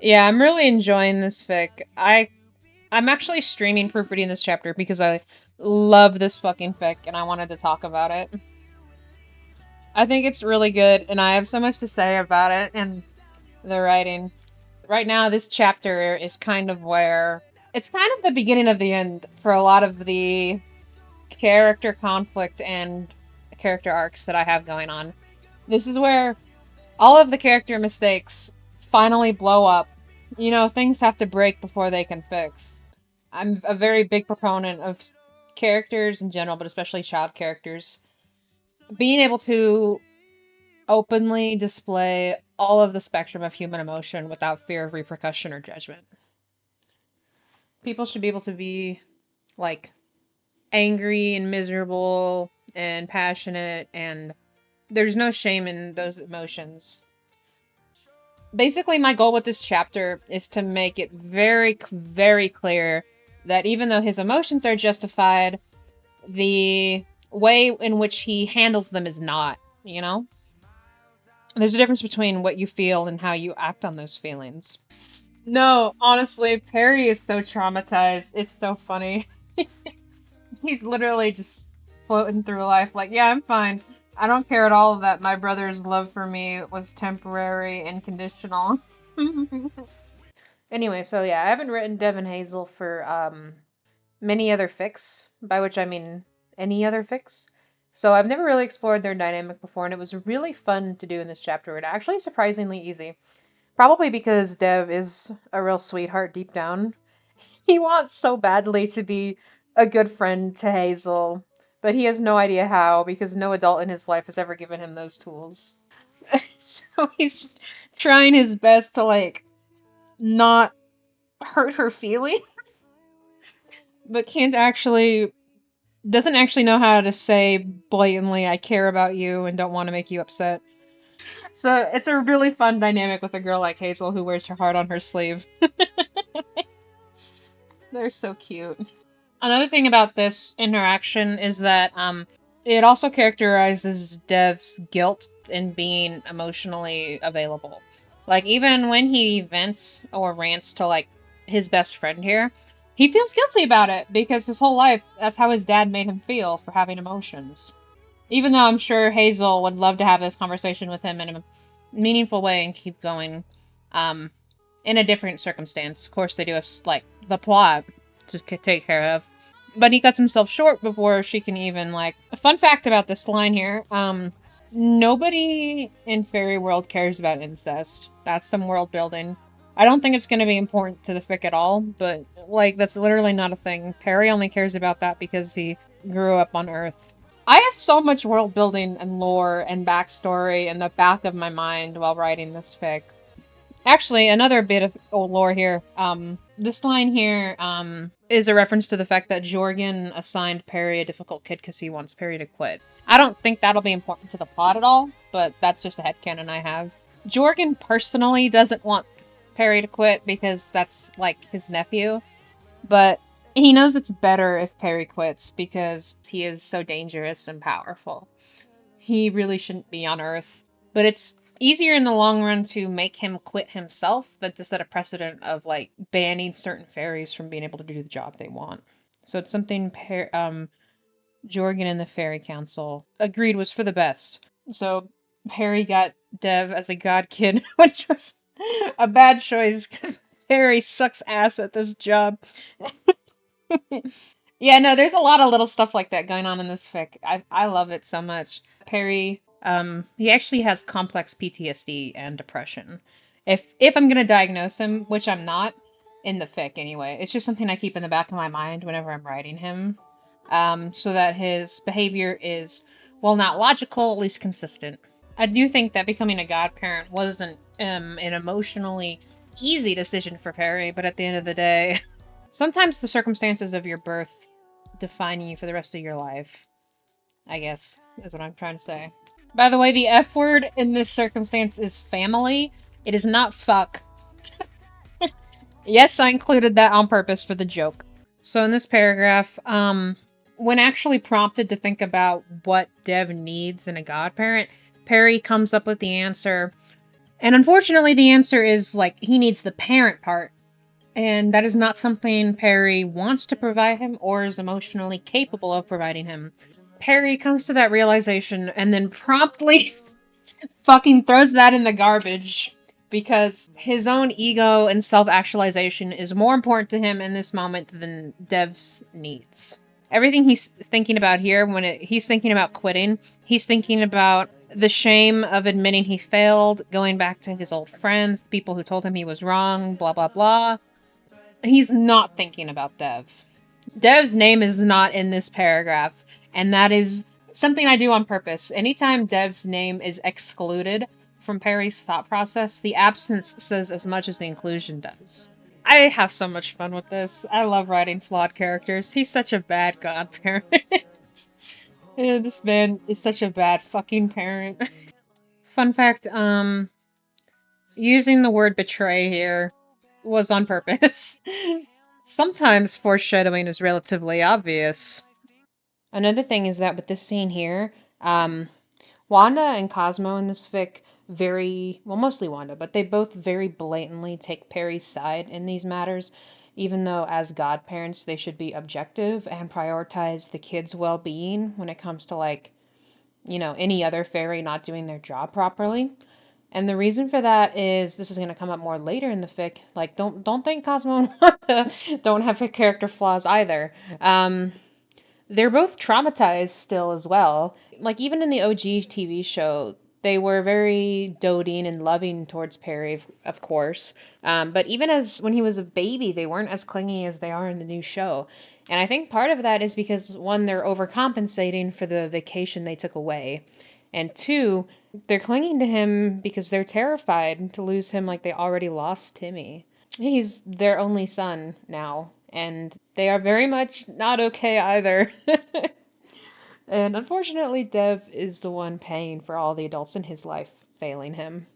Yeah, I'm really enjoying this fic. I'm actually streaming proofreading this chapter because I love this fucking fic and I wanted to talk about it. I think it's really good and I have so much to say about it and the writing. Right now, this chapter is kind of where it's kind of the beginning of the end for a lot of the character conflict and character arcs that I have going on. This is where all of the character mistakes finally blow up. You know, things have to break before they can fix. I'm a very big proponent of characters in general, but especially child characters, being able to openly display all of the spectrum of human emotion without fear of repercussion or judgment. People should be able to be, like, angry and miserable and passionate, and there's no shame in those emotions. Basically, my goal with this chapter is to make it very, very clear that even though his emotions are justified, the way in which he handles them is not, you know? There's a difference between what you feel and how you act on those feelings. No, honestly, Perry is so traumatized. It's so funny. He's literally just floating through life like, yeah, I'm fine. I don't care at all that my brother's love for me was temporary and conditional. Anyway, so yeah, I haven't written Devin Hazel for many other fics, by which I mean any other fics. So I've never really explored their dynamic before, and it was really fun to do in this chapter, and actually surprisingly easy. Probably because Dev is a real sweetheart deep down. He wants so badly to be a good friend to Hazel, but he has no idea how because no adult in his life has ever given him those tools. So he's just trying his best to, like, not hurt her feelings, but doesn't actually know how to say blatantly, I care about you and don't want to make you upset. So it's a really fun dynamic with a girl like Hazel who wears her heart on her sleeve. They're so cute. Another thing about this interaction is that it also characterizes Dev's guilt in being emotionally available. Like, even when he vents or rants to, like, his best friend here, he feels guilty about it because his whole life that's how his dad made him feel for having emotions. Even though I'm sure Hazel would love to have this conversation with him in a meaningful way and keep going, um, in a different circumstance. Of course, they do have, like, the plot to take care of. But he cuts himself short before she can even, like... A fun fact about this line here, nobody in Fairy World cares about incest. That's some world building. I don't think it's going to be important to the fic at all, but, like, that's literally not a thing. Perry only cares about that because he grew up on Earth. I have so much world building and lore and backstory in the back of my mind while writing this fic. Actually, another bit of old lore here. This line here, is a reference to the fact that Jorgen assigned Perry a difficult kid because he wants Perry to quit. I don't think that'll be important to the plot at all, but that's just a headcanon I have. Jorgen personally doesn't want Perry to quit because that's, like, his nephew, but he knows it's better if Perry quits because he is so dangerous and powerful. He really shouldn't be on Earth. But it's easier in the long run to make him quit himself than to set a precedent of, like, banning certain fairies from being able to do the job they want. So it's something Jorgen and the Fairy Council agreed was for the best. So Harry got Dev as a god kid, which was a bad choice because Harry sucks ass at this job. Yeah, no, there's a lot of little stuff like that going on in this fic. I love it so much. Perry, he actually has complex PTSD and depression. If I'm gonna diagnose him, which I'm not, in the fic anyway, it's just something I keep in the back of my mind whenever I'm writing him. So that his behavior is, well, not logical, at least consistent. I do think that becoming a godparent wasn't an emotionally easy decision for Perry, but at the end of the day, sometimes the circumstances of your birth define you for the rest of your life, I guess, is what I'm trying to say. By the way, the F word in this circumstance is family. It is not fuck. Yes, I included that on purpose for the joke. So in this paragraph, when actually prompted to think about what Dev needs in a godparent, Perry comes up with the answer, And unfortunately, the answer is like he needs the parent part. And that is not something Perry wants to provide him or is emotionally capable of providing him. Perry comes to that realization and then promptly fucking throws that in the garbage because his own ego and self-actualization is more important to him in this moment than Dev's needs. Everything he's thinking about here, he's thinking about quitting, he's thinking about the shame of admitting he failed, going back to his old friends, the people who told him he was wrong, blah blah blah. He's not thinking about Dev. Dev's name is not in this paragraph, and that is something I do on purpose. Anytime Dev's name is excluded from Perry's thought process, the absence says as much as the inclusion does. I have so much fun with this. I love writing flawed characters. He's such a bad godparent. Yeah, this man is such a bad fucking parent. Fun fact, using the word betray here was on purpose. Sometimes foreshadowing is relatively obvious. Another thing is that with this scene here, Wanda and Cosmo in this fic mostly Wanda, but they both very blatantly take Perry's side in these matters, even though as godparents they should be objective and prioritize the kids' well-being when it comes to like, any other fairy not doing their job properly. And the reason for that is this is going to come up more later in the fic. Like, don't think Cosmo and Wanda don't have character flaws either. They're both traumatized still as well. Like even in the OG TV show, they were very doting and loving towards Perry, of course. But even as when he was a baby, they weren't as clingy as they are in the new show. And I think part of that is because one, they're overcompensating for the vacation they took away. And two, they're clinging to him because they're terrified to lose him like they already lost Timmy. He's their only son now, and they are very much not okay either. And unfortunately, Dev is the one paying for all the adults in his life failing him.